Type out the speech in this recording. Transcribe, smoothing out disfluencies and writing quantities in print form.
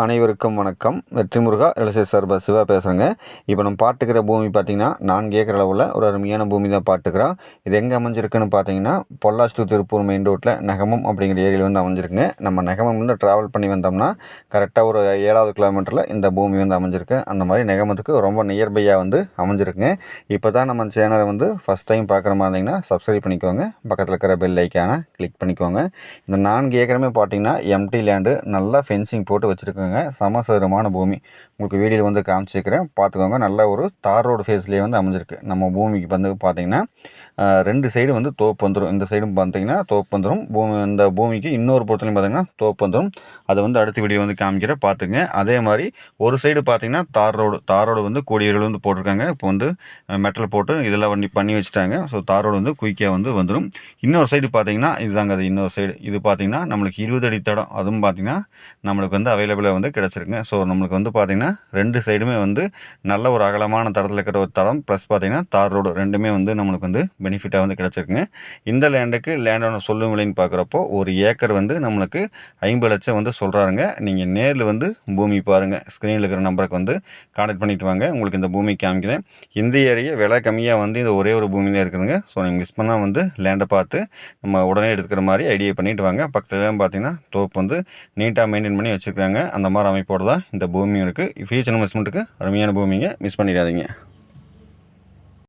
அனைவருக்கும் வணக்கம். வெற்றி முருகா எல்எஸ்எஸ் சார்பா சிவா பேசுகிறேங்க. இப்போ நம்ம பார்த்துக்கிற பூமி பார்த்திங்கன்னா 4 ஏக்கர் அளவில் ஒரு அருமையான பூமி தான் பார்த்துக்கிறோம். இது எங்கே அமைஞ்சிருக்குன்னு பார்த்தீங்கன்னா பொள்ளாச்சி டு திருப்பூர் மெயின் ரோட்டில் நெகமம் அப்படிங்கிற ஏரியாவில் வந்து அமைஞ்சிருக்குங்க. நம்ம நெகமம்லேருந்து ட்ராவல் பண்ணி வந்தோம்னா கரெக்டாக ஒரு 7வது கிலோமீட்டரில் இந்த பூமி வந்து அமைஞ்சிருக்கு. அந்த மாதிரி நெகமத்துக்கு ரொம்ப நியர்பையாக வந்து அமைஞ்சிருக்குங்க. இப்போ தான் நம்ம சேனலை வந்து ஃபஸ்ட் டைம் பார்க்குற மாதிரி இருந்தீங்கன்னா சப்ஸ்கிரைப் பண்ணிக்கோங்க. பக்கத்தில் இருக்கிற பெல் ஐக்கானை கிளிக் பண்ணிக்கோங்க. இந்த 4 ஏக்கருமே பார்த்தீங்கன்னா எம்டி லேண்டு, நல்லா ஃபென்சிங் போட்டு வச்சுருக்கோங்க. சமசதுரமான பூமி உங்களுக்கு வீடியோவில் வந்து காமிச்சிக்கிறேன், பார்த்துக்கோங்க. நல்ல ஒரு தார் ரோடு ஃபேஸ்லேயே வந்து அமைஞ்சிருக்கு. நம்ம பூமிக்கு வந்து பார்த்தீங்கன்னா 2 சைடு வந்து தோப்பு வந்துடும். இந்த சைடும் பார்த்தீங்கன்னா தோப்பு வந்துடும். இந்த பூமிக்கு இன்னொரு பொறுத்தலையும் பார்த்தீங்கன்னா தோப்பு வந்துடும். அதை வந்து அடுத்த வீடியோ வந்து காமிக்கிறேன், பார்த்துங்க. அதே மாதிரி ஒரு சைடு பார்த்தீங்கன்னா தார் ரோடு வந்து கோடிகள் வந்து போட்டிருக்காங்க. இப்போ வந்து மெட்டல் போட்டு இதெல்லாம் வண்டி பண்ணி வச்சுட்டாங்க. ஸோ தார் ரோடு வந்து குயிக்காக வந்து வந்துடும். இன்னொரு சைடு பார்த்தீங்கன்னா இதுதாங்க, அது இன்னொரு சைடு. இது பார்த்தீங்கன்னா நம்மளுக்கு 20 அடி தடம், அதுவும் பார்த்தீங்கன்னா நம்மளுக்கு வந்து அவைலபிளாக வந்து கிடச்சிருக்குங்க. ஸோ நம்மளுக்கு வந்து பார்த்தீங்கன்னா 2 சைடுமே வந்து நல்ல ஒரு அகலமான தடத்தில் இருக்கிற ஒரு தடம், ப்ளஸ் பார்த்தீங்கன்னா தார் ரோடு ரெண்டுமே வந்து நம்மளுக்கு வந்து பெனிஃபிட்டாக வந்து கிடச்சிருக்குங்க. இந்த லேண்டோட சொல்லும் விலைன்னு பார்க்குறப்போ ஒரு ஏக்கர் வந்து நம்மளுக்கு 50 லட்சம் வந்து சொல்கிறாருங்க. நீங்கள் நேரில் வந்து பூமி பாருங்கள். ஸ்க்ரீனில் இருக்கிற நம்பருக்கு வந்து கான்டாக்ட் பண்ணிட்டு வாங்க, உங்களுக்கு இந்த பூமி காமிக்கிறேன். இந்த ஏரியா விலை கம்மியாக வந்து இந்த ஒரே ஒரு பூமி தான் இருக்குதுங்க. ஸோ நீங்கள் மிஸ் பண்ணால் வந்து லேண்டை பார்த்து நம்ம உடனே எடுத்துக்கிற மாதிரி ஐடியா பண்ணிட்டு வாங்க. பக்கத்துலேயும் பார்த்தீங்கன்னா தோப்பு வந்து நீட்டாக மெயின்டைன் பண்ணி வச்சுருக்காங்க. அந்த மாதிரி அமைப்போடு தான் இந்த பூமி இருக்குது. ஃபியூச்சர் இன்வெஸ்ட்மெண்ட்டுக்கு அருமையான பூமிங்க, மிஸ் பண்ணிடாதீங்க.